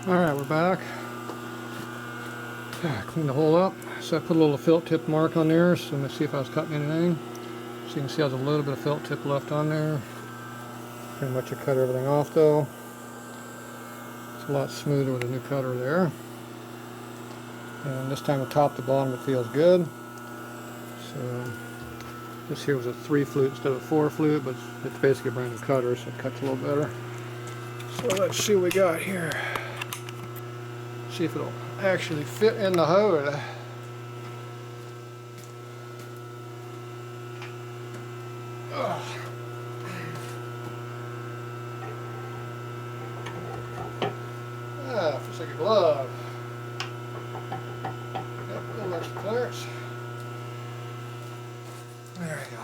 Alright, we're back. Clean the hole up. So I put a little felt tip mark on there, so let's see if I was cutting anything. So you can see there's a little bit of felt tip left on there. Pretty much I cut everything off though. It's a lot smoother with a new cutter there. And this time the top to bottom it feels good. So this here was a 3 flute instead of 4 flute, but it's basically a brand new cutter, so it cuts a little better. So let's see what we got here. See if it'll actually fit in the hole. Feels like a glove. Yep, a little extra clearance. There we go.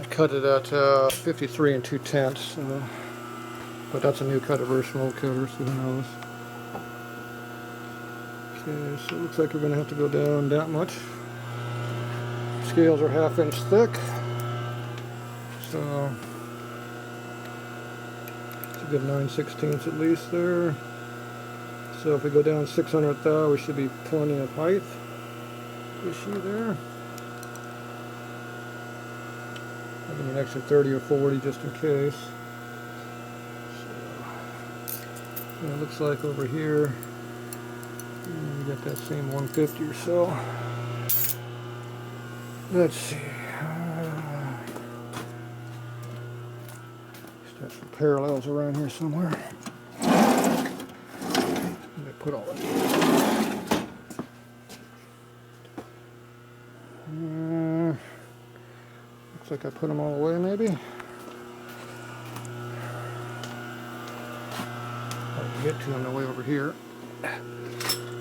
I cut it at 53 2/10, but that's a new cutter versus an old cutter, so who knows. Okay, so it looks like we're going to have to go down that much. Scales are 1/2 inch thick, so it's a good 9/16 at least there. So if we go down 600 thou, we should be plenty of height issue there. Maybe an extra 30 or 40 just in case. So, it looks like over here we got that same 150 or so. Let's see. Just have some parallels around here somewhere. Let me put all that. Looks like I put them all away, maybe. I'll get to them the way over here.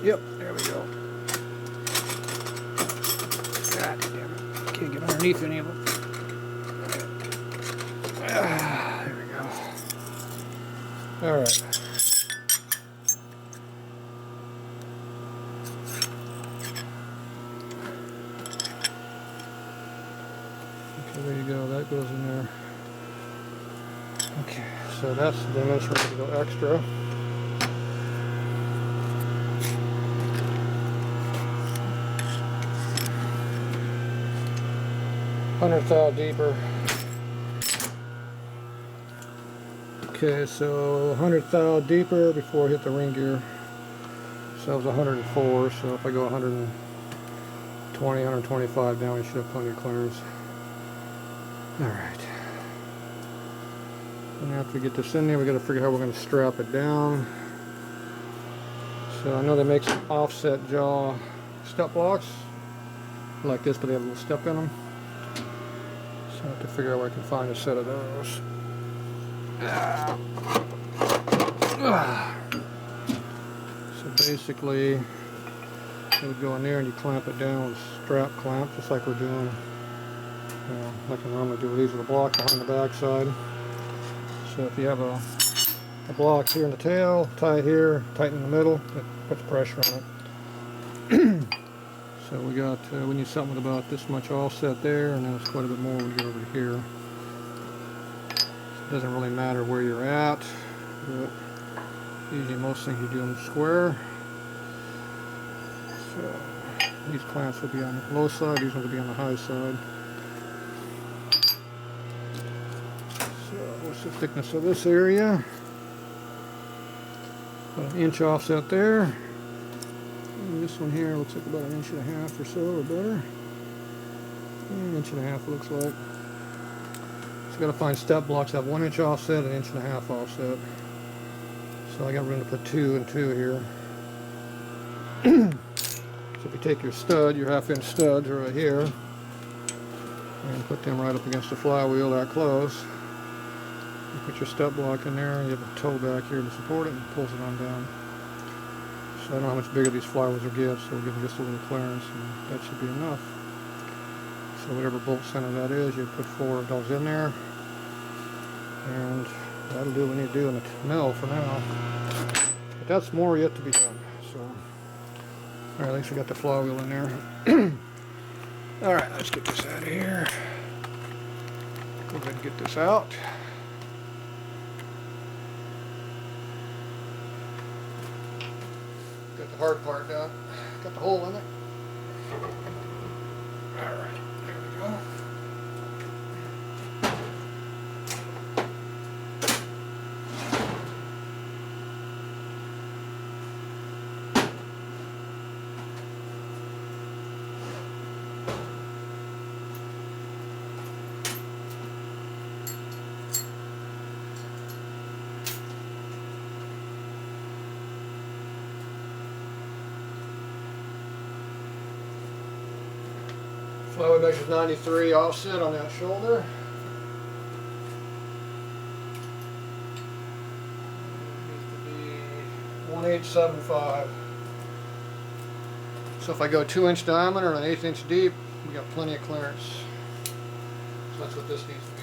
Yep, there we go. God damn it. Can't get underneath any of them. There we go. Alright. Okay, there you go. That goes in there. Okay, so that's the dimension we're going to go extra. Hundred thou deeper. Okay, so 100 thou deeper before I hit the ring gear. So that was 104. So if I go 120, 125 down, we should have plenty of clearance. All right. And after we get this in there, we got to figure out how we're going to strap it down. So I know they make some offset jaw step blocks like this, but they have a little step in them. I have to figure out where I can find a set of those. So basically, you would go in there and you clamp it down with a strap clamp, just like we're doing, like I normally do with these with a block behind the back side. So if you have a block here in the tail, tie it here, tighten in the middle, it puts pressure on it. So we need something with about this much offset there, and then it's quite a bit more when we get over here. So it doesn't really matter where you're at, but usually most things you do them square. So these clamps will be on the low side, these ones will be on the high side. So what's the thickness of this area? About 1 inch offset there. And this one here looks like about 1.5 inches or so, or better. 1.5 inches it looks like. So got to find step blocks that have 1 inch offset and 1.5 inch offset. So I got room to put 2 and 2 here. So if you take your stud, your 1/2 inch studs right here, and put them right up against the flywheel that close. You put your step block in there, and you have a toe back here to support it, and it pulls it on down. So I don't know how much bigger these flywheels will get, so we'll give them just a little clearance, and that should be enough. So whatever bolt center that is, you put 4 of those in there, and that'll do what we need to do in the mill for now. But that's more yet to be done. So, all right, at least we got the flywheel in there. All right, let's get this out of here. Go ahead and get this out. the hard part done. Got the hole in it. Alright, there we go. Flywheel measures 93 offset on that shoulder. It needs to be 1875. So if I go 2-inch diameter and an 1/8 inch deep, we got plenty of clearance. So that's what this needs to be.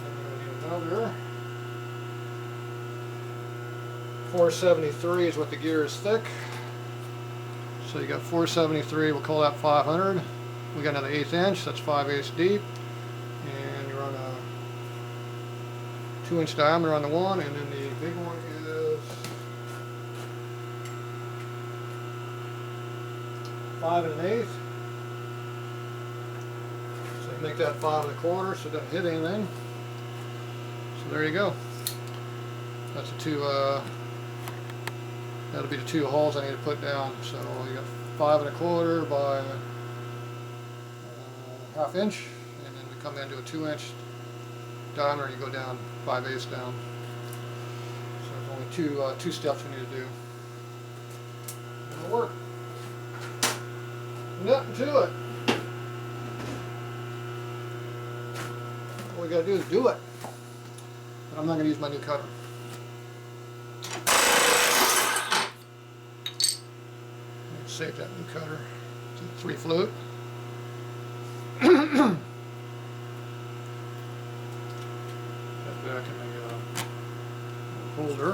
And then we need another. 473 is what the gear is thick. So you got 473, we'll call that 500. We got another 1/8 inch, that's 5/8 deep. And you run a 2-inch diameter on the one, and then the big one is 5 1/8. So you make that 5 1/4, so it doesn't hit anything. So there you go. That's the two. That'll be the 2 holes I need to put down. So you got 5 1/4 by 1/2 inch, and then we come into a 2-inch diameter and you go down 5/8 down. So there's only two steps we need to do. It'll work. Nothing to it. All we gotta do is do it. But I'm not gonna use my new cutter. Save that new cutter. It's a 3 flute. Put that back in the holder.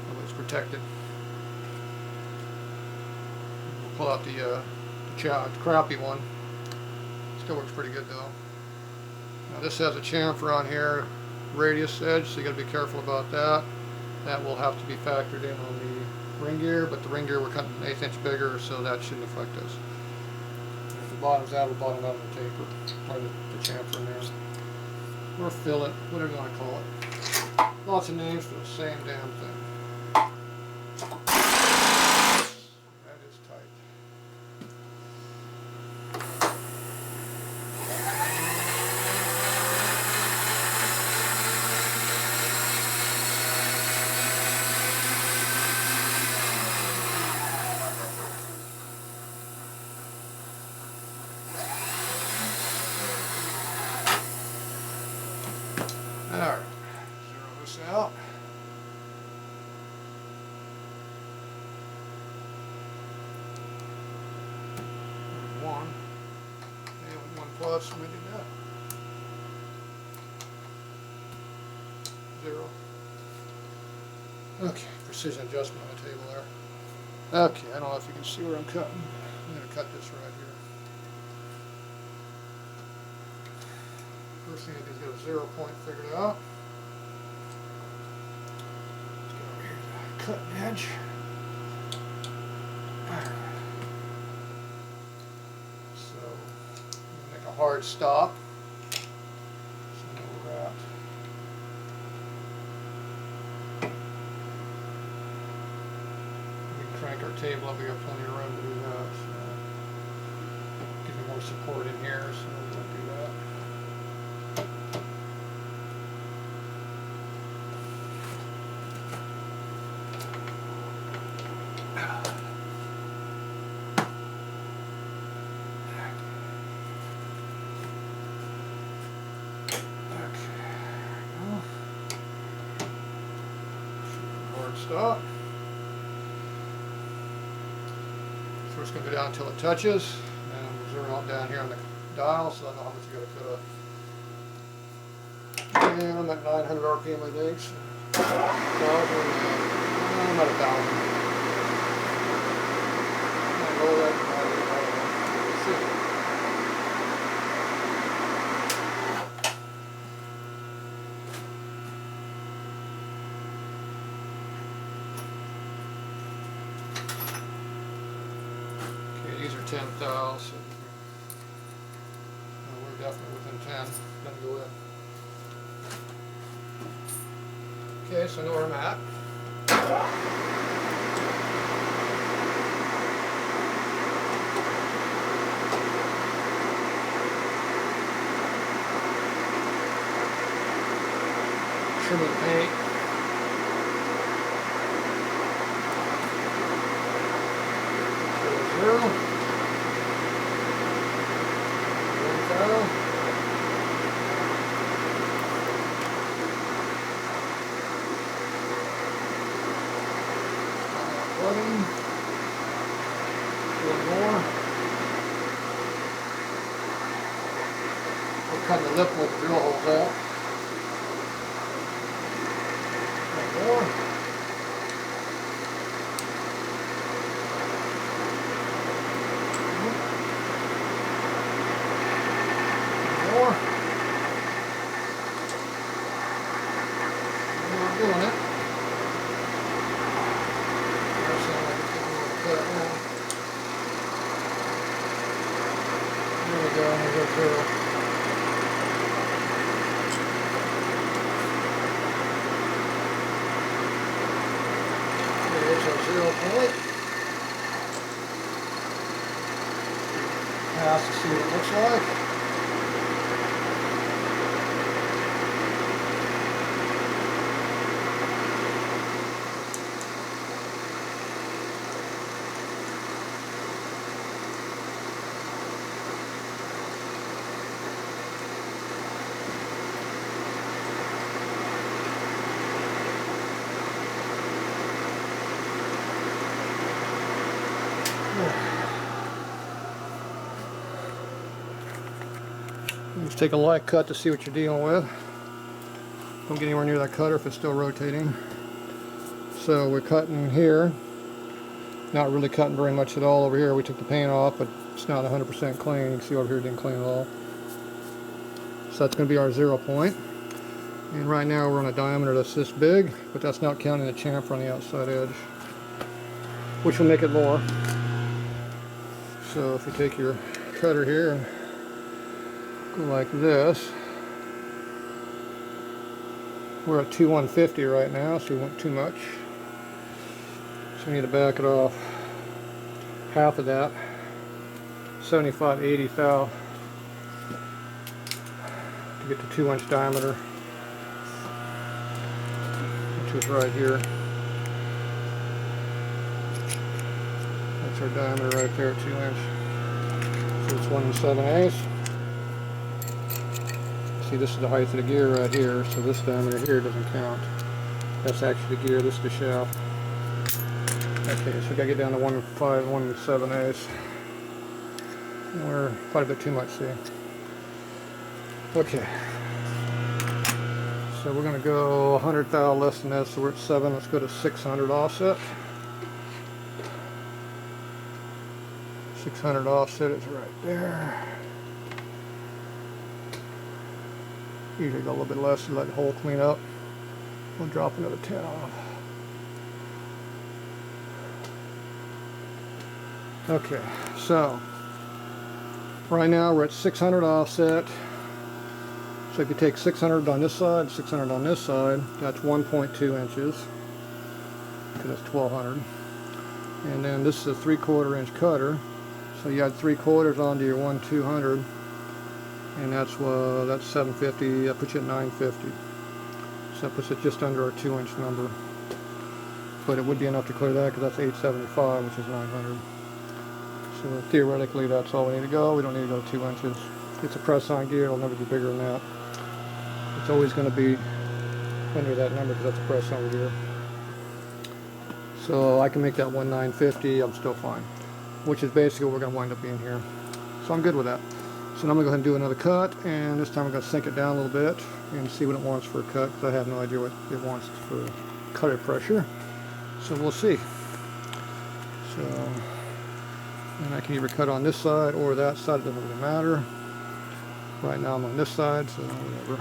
Oh, it's protected. We'll pull out the crappy one. Still works pretty good though. Now this has a chamfer on here, radius edge, so you got to be careful about that. That will have to be factored in on the ring gear, but the ring gear we're cutting 1/8 inch bigger, so that shouldn't affect us. If the bottom's out, we'll bottom out of the taper, or the chamfer in there. Or fillet, whatever you want to call it. Lots of names for the same damn thing. That is tight. Alright, zero this out. One. And 1 plus, we do that. 0. Okay, precision adjustment on the table there. Okay, I don't know if you can see where I'm cutting. I'm going to cut this right here. First thing I do is get a 0 point figured out. Let's get over here to the cutting edge. Alright. So, make a hard stop. So now we're at. We can crank our table up, we got plenty of room to do that. So, give me more support in here, so we won't do that. Stop. So it's going to go down until it touches, and we'll zero out down here on the dial so I know how much you got to cut up. And I'm at 900 RPM, I think. So 1,000. I'm at 1,000. Roll that. 10 thou, so we're definitely within 10. Gonna go in. Okay, so I know where I'm at. Trim the paint. Zero. 1 thou. One more. We'll cut the lip where the drill hole's out. One more. One more. And we're doing it. There we go, and we'll go through. There's our 0 point. Pass to see what it looks like. Just take a light cut to see what you're dealing with. Don't get anywhere near that cutter if it's still rotating. So we're cutting here. Not really cutting very much at all over here. We took the paint off, but it's not 100% clean. You can see over here it didn't clean at all. So that's going to be our 0 point. And right now we're on a diameter that's this big, but that's not counting the chamfer on the outside edge, which will make it more. So if you take your cutter here and go like this, we're at 2/150 right now, so we went too much. So we need to back it off half of that, 75/80 thou, to get the 2-inch diameter, which is right here. That's our diameter right there, 2 inch. So it's 1 7/8. See, this is the height of the gear right here, so this diameter here doesn't count. That's actually the gear, this is the shaft. Okay, so we gotta get down to 1 7/8. We're quite a bit too much, see. Okay. So we're gonna go 100 thou less than that, so we're at 7. Let's go to 600 offset. 600 offset is right there. Usually go a little bit less to let the hole clean up. We'll drop another 10 off. Okay, so right now we're at 600 offset. So if you take 600 on this side, 600 on this side, that's 1.2 inches, because that's 1200. And then this is a 3/4 inch cutter. So you add 3/4 onto your 1/200, and that's 750. That puts you at 950. So that puts it just under our 2-inch number. But it would be enough to clear that, because that's 875, which is 900. So theoretically, that's all we need to go. We don't need to go 2 inches. It's a press-on gear. It'll never be bigger than that. It's always going to be under that number, because that's a press-on gear. So I can make that 1,950. I'm still fine. Which is basically what we're going to wind up being here. So I'm good with that. So now I'm going to go ahead and do another cut, and this time I'm going to sink it down a little bit and see what it wants for a cut, because I have no idea what it wants for cutter pressure. So we'll see. So, and I can either cut on this side or that side, it doesn't really matter. Right now I'm on this side, so whatever.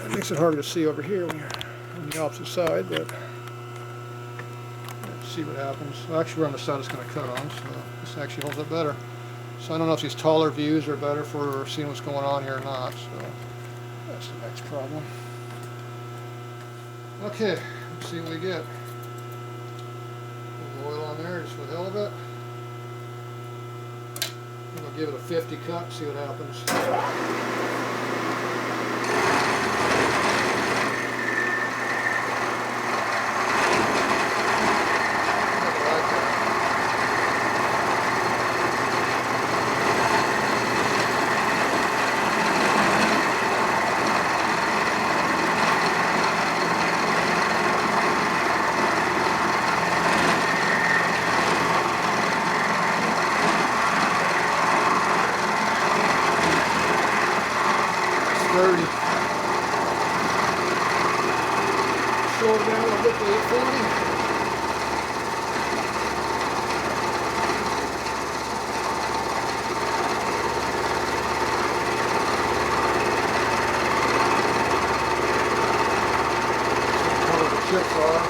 It makes it harder to see over here when you're on the opposite side, but let's see what happens. Well, actually, we're on the side it's going to cut on, so this actually holds up better. So I don't know if these taller views are better for seeing what's going on here or not. So that's the next problem. Okay, let's see what we get. A little oil on there just for the hell of it. I'm going to give it a 50 cut and see what happens. Slow it down a little bit to 840. Where the chips are.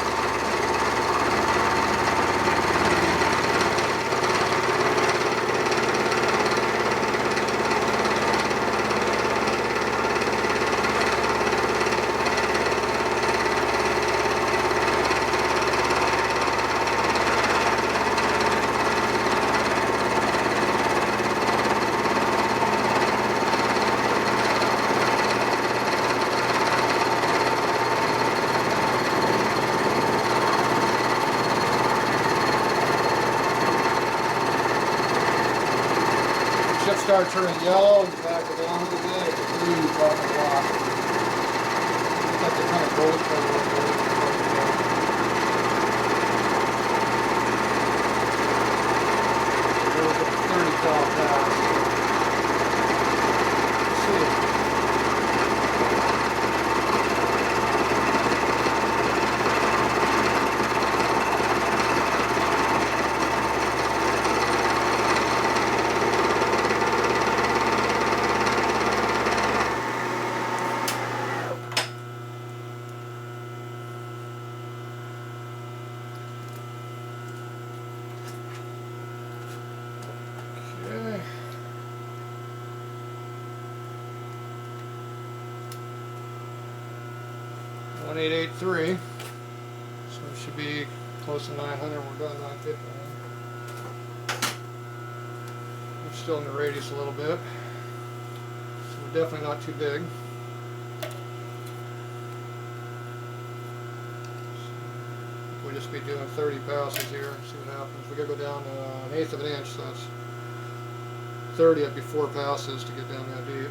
Chips start turning yellow and back it down a little bit. It's a green fucking block. It's like the kind of gold color. There was a 30 cal pass. Let's see. Okay. 1883. So it should be close to 900. We're done 950. We're still in the radius a little bit. So we're definitely not too big. We'll just be doing 30 passes here and see what happens. We gotta go down 1/8 of an inch, so that's 30. That'd be 4 passes to get down that deep.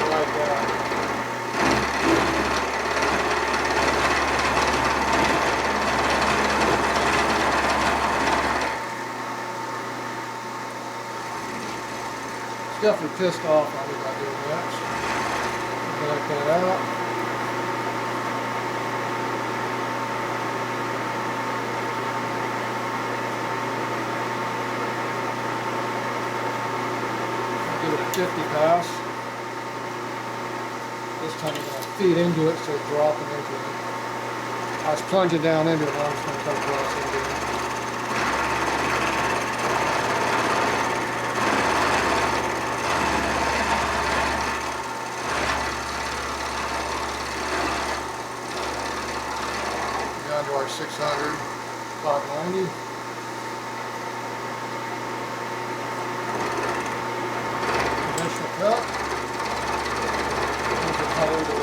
Like that. Definitely pissed off on me by doing that. Then I cut it out. I'll give it a 50 pass. This time I'm going to feed into it so it's dropping into it. I was plunging down into it, now I'm just going to cut across into it. Down to our 600, 590. Conventional cut. Here's the color to it.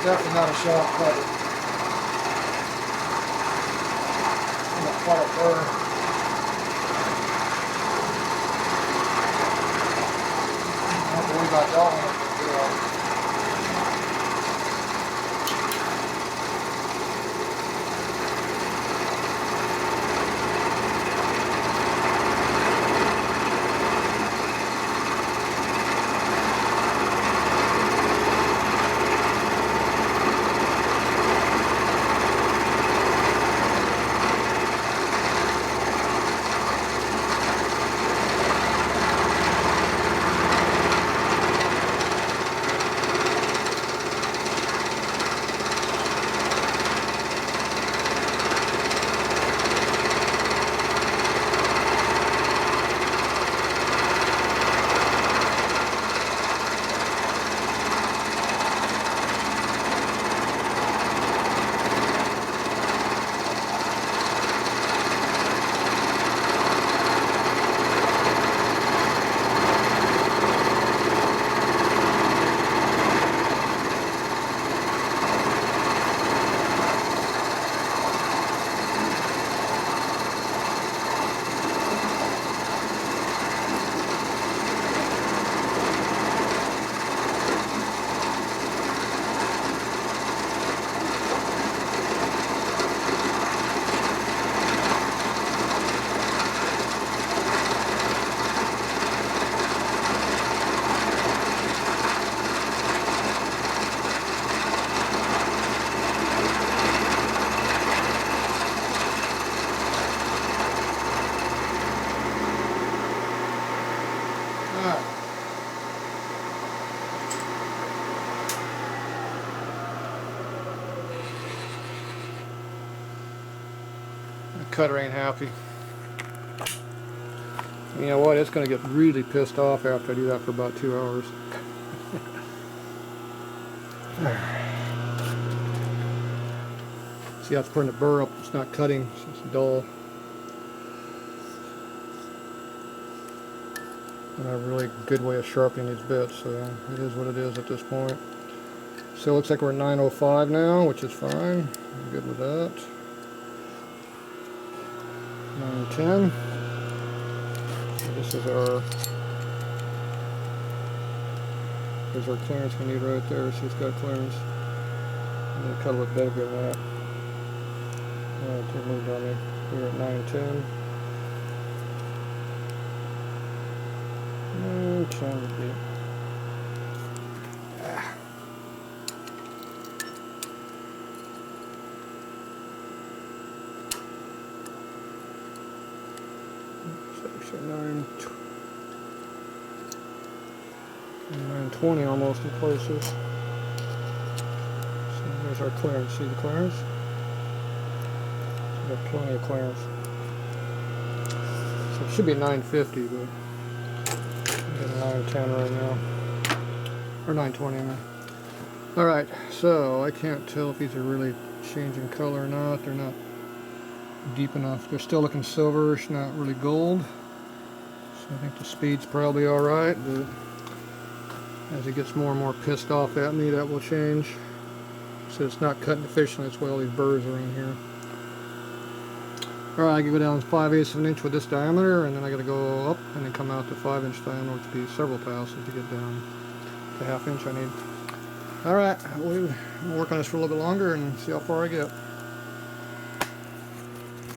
Definitely not a sharp cutter. Not quite a burr. about going. Cutter ain't happy. You know what? It's going to get really pissed off after I do that for about 2 hours. See how it's putting the burr up? It's not cutting. It's just dull. And a really good way of sharpening these bits. So it is what it is at this point. So it looks like we're at 9:05 now, which is fine. I'm good with that. 9:10. So this is here's our clearance we need right there. So it's got clearance. I'm going to cut a little better than that. Alright, moved on me. We're at 9:10. 9:10 would be. Actually 9:20 almost in places. So there's our clearance. See the clearance? We've got plenty of clearance. So it should be 9:50, but I'm getting 9:10 right now. Or 9:20, I mean. Alright, so I can't tell if these are really changing color or not. They're not deep enough. They're still looking silverish, not really gold. So I think the speed's probably alright, but as it gets more and more pissed off at me, that will change. So it's not cutting efficiently, that's why all these burrs are in here. Alright, I can go down 5/8 of an inch with this diameter, and then I gotta go up and then come out to 5-inch diameter, which would be several passes to get down the 1/2 inch I need. Alright, we'll work on this for a little bit longer and see how far I get.